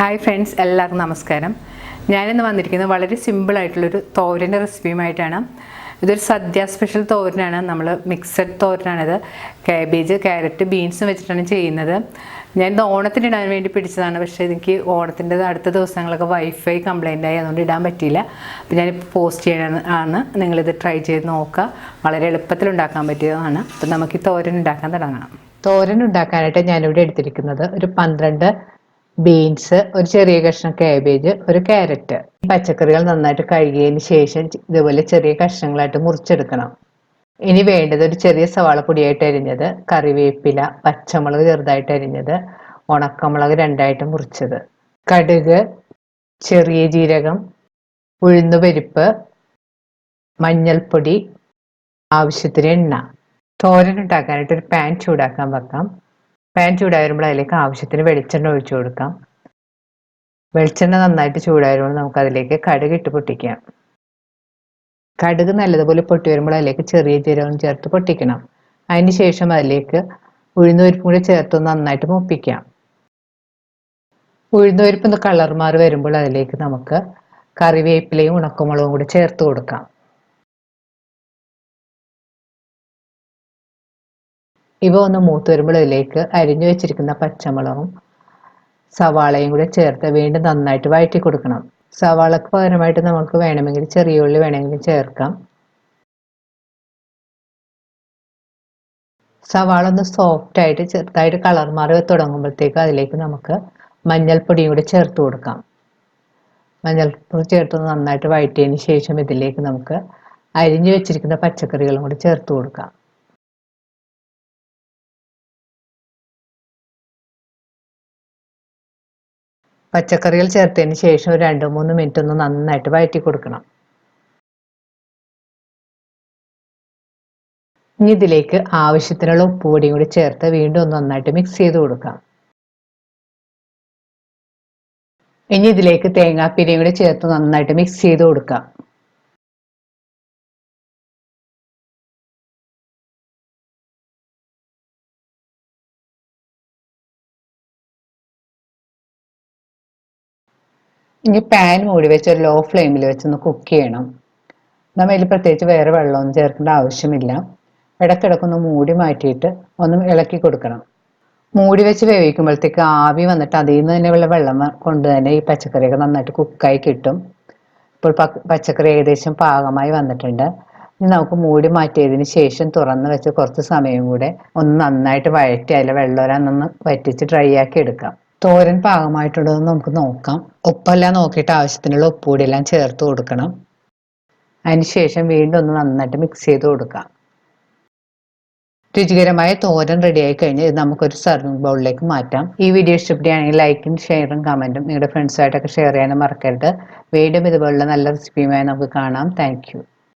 Hi friends, എല്ലാവർക്കും നമസ്കാരം. ഞാനിന്ന് വന്നിരിക്കുന്നത് വളരെ സിമ്പിളായിട്ടുള്ളൊരു തോരൻ്റെ റെസിപ്പിയുമായിട്ടാണ്. ഇതൊരു സദ്യ സ്പെഷ്യൽ തോരനാണ്. നമ്മൾ മിക്സഡ് തോരനാണിത്. കാബേജ്, ക്യാരറ്റ്, ബീൻസും വെച്ചിട്ടാണ് ചെയ്യുന്നത്. ഞാനിത് ഓണത്തിന് ഇടാൻ വേണ്ടി പിടിച്ചതാണ്. പക്ഷേ എനിക്ക് ഓണത്തിൻ്റെ അടുത്ത ദിവസങ്ങളൊക്കെ വൈഫൈ കംപ്ലൈൻ്റ് ആയി, അതുകൊണ്ട് ഇടാൻ പറ്റിയില്ല. അപ്പോൾ ഞാനിപ്പോൾ പോസ്റ്റ് ചെയ്യണമെന്ന് നിങ്ങളിത് ട്രൈ ചെയ്ത് നോക്കുക. വളരെ എളുപ്പത്തിൽ ഉണ്ടാക്കാൻ പറ്റിയതാണ്. അപ്പോൾ നമുക്ക് ഈ തോരൻ ഉണ്ടാക്കാൻ തുടങ്ങാം. തോരൻ ഉണ്ടാക്കാനായിട്ട് ഞാനിവിടെ എടുത്തിരിക്കുന്നത് ഒരു 12 ബീൻസ്, ഒരു ചെറിയ കഷ്ണം കാബേജ്, ഒരു ക്യാരറ്റ്. പച്ചക്കറികൾ നന്നായിട്ട് കഴുകിയതിന് ശേഷം ഇതുപോലെ ചെറിയ കഷ്ണങ്ങളായിട്ട് മുറിച്ചെടുക്കണം. ഇനി വേണ്ടത് ഒരു ചെറിയ സവാള പൊടിയായിട്ട് അരിഞ്ഞത്, കറിവേപ്പില, പച്ചമുളക് ചെറുതായിട്ട് അരിഞ്ഞത്, ഉണക്കമുളക് 2ആയിട്ട് മുറിച്ചത്, കടുക്, ചെറിയ ജീരകം, ഉഴുന്നുപരിപ്പ്, മഞ്ഞൾപ്പൊടി, ആവശ്യത്തിന് എണ്ണ. തോരൻ ഉണ്ടാക്കാനായിട്ട് ഒരു പാൻ ചൂടാക്കാൻ വെക്കാം. പാൻ ചൂടായി വരുമ്പോൾ അതിലേക്ക് ആവശ്യത്തിന് വെളിച്ചെണ്ണ ഒഴിച്ചു കൊടുക്കാം. വെളിച്ചെണ്ണ നന്നായിട്ട് ചൂടായി വരുമ്പോൾ നമുക്ക് അതിലേക്ക് കടുക് ഇട്ട് പൊട്ടിക്കാം. കടുക് നല്ലതുപോലെ പൊട്ടി വരുമ്പോൾ അതിലേക്ക് ചെറിയ ജീരകം ചേർത്ത് പൊട്ടിക്കണം. അതിന് ശേഷം അതിലേക്ക് ഉഴുന്നുപരിപ്പും കൂടി ചേർത്ത് നന്നായിട്ട് മൂപ്പിക്കാം. ഉഴുന്നുപരിപ്പ് കളർ മാറി വരുമ്പോൾ അതിലേക്ക് നമുക്ക് കറിവേപ്പിലയും ഉണക്കമുളകും കൂടി ചേർത്ത് കൊടുക്കാം. ഇവ ഒന്ന് മൂത്ത് വരുമ്പോൾ അതിലേക്ക് അരിഞ്ഞു വെച്ചിരിക്കുന്ന പച്ചമുളകും സവാളയും കൂടി ചേർത്ത് വീണ്ടും നന്നായിട്ട് വഴറ്റി കൊടുക്കണം. സവാളക്ക് പകരമായിട്ട് നമുക്ക് വേണമെങ്കിൽ ചെറിയ ഉള്ളി വേണമെങ്കിൽ ചേർക്കാം. സവാള ഒന്ന് സോഫ്റ്റ് ആയിട്ട് ചെറുതായിട്ട് കളർ മാറി തുടങ്ങുമ്പോഴത്തേക്ക് അതിലേക്ക് നമുക്ക് മഞ്ഞൾപ്പൊടിയും കൂടി ചേർത്ത് കൊടുക്കാം. മഞ്ഞൾപ്പൊടി ചേർത്ത് നന്നായിട്ട് വഴറ്റിയതിന് ശേഷം ഇതിലേക്ക് നമുക്ക് അരിഞ്ഞു വെച്ചിരിക്കുന്ന പച്ചക്കറികളും കൂടി ചേർത്ത് കൊടുക്കാം. പച്ചക്കറികൾ ചേർത്തതിന് ശേഷം ഒരു 2-3 മിനിറ്റ് ഒന്ന് നന്നായിട്ട് വഴറ്റി കൊടുക്കണം. ഇനി ഇതിലേക്ക് ആവശ്യത്തിനുള്ള ഉപ്പുപൊടിയും കൂടി ചേർത്ത് വീണ്ടും ഒന്ന് നന്നായിട്ട് മിക്സ് ചെയ്ത് കൊടുക്കാം. ഇനി ഇതിലേക്ക് തേങ്ങാപ്പിരിയും കൂടി ചേർത്ത് നന്നായിട്ട് മിക്സ് ചെയ്ത് കൊടുക്കാം. ഇനി പാൻ മൂടി വെച്ച് ഒരു ലോ ഫ്ലെയിമിൽ വെച്ചൊന്ന് കുക്ക് ചെയ്യണം. നമ്മൾ ഇതിൽ പ്രത്യേകിച്ച് വേറെ വെള്ളമൊന്നും ചേർക്കേണ്ട ആവശ്യമില്ല. ഇടയ്ക്കിടയ്ക്കൊന്ന് മൂടി മാറ്റിയിട്ട് ഒന്ന് ഇളക്കി കൊടുക്കണം. മൂടി വെച്ച് വേവിക്കുമ്പോഴത്തേക്ക് ആവി വന്നിട്ട് അതിൽ നിന്ന് തന്നെ ഉള്ള വെള്ളം കൊണ്ട് തന്നെ ഈ പച്ചക്കറിയൊക്കെ നന്നായിട്ട് കുക്കായി കിട്ടും. ഇപ്പോൾ പച്ചക്കറി ഏകദേശം പാകമായി വന്നിട്ടുണ്ട്. ഇനി നമുക്ക് മൂടി മാറ്റിയതിന് ശേഷം തുറന്ന് വെച്ച് കുറച്ച് സമയം കൂടെ ഒന്ന് നന്നായിട്ട് വഴറ്റി അതിൽ വെള്ളം ഒന്ന് വറ്റിച്ച് ഡ്രൈ ആക്കി എടുക്കാം. തോരൻ പാകമായിട്ടുണ്ടോ എന്ന് നമുക്ക് നോക്കാം. ഉപ്പെല്ലാം നോക്കിയിട്ട് ആവശ്യത്തിനുള്ള ഉപ്പുപൊടിയെല്ലാം ചേർത്ത് കൊടുക്കണം. അതിനുശേഷം വീണ്ടും ഒന്ന് നന്നായിട്ട് മിക്സ് ചെയ്ത് കൊടുക്കാം. രുചികരമായ തോരൻ റെഡിയായി കഴിഞ്ഞാൽ ഇത് നമുക്കൊരു സർവിംഗ് ബൗളിലേക്ക് മാറ്റാം. ഈ വീഡിയോ ഇഷ്ടപ്പെടുകയാണെങ്കിൽ ലൈക്കും ഷെയറും കമൻറ്റും നിങ്ങളുടെ ഫ്രണ്ട്സായിട്ടൊക്കെ ഷെയർ ചെയ്യാനും മറക്കരുത്. വീണ്ടും ഇതുപോലുള്ള നല്ല റെസിപ്പിയുമായി നമുക്ക് കാണാം. Thank you.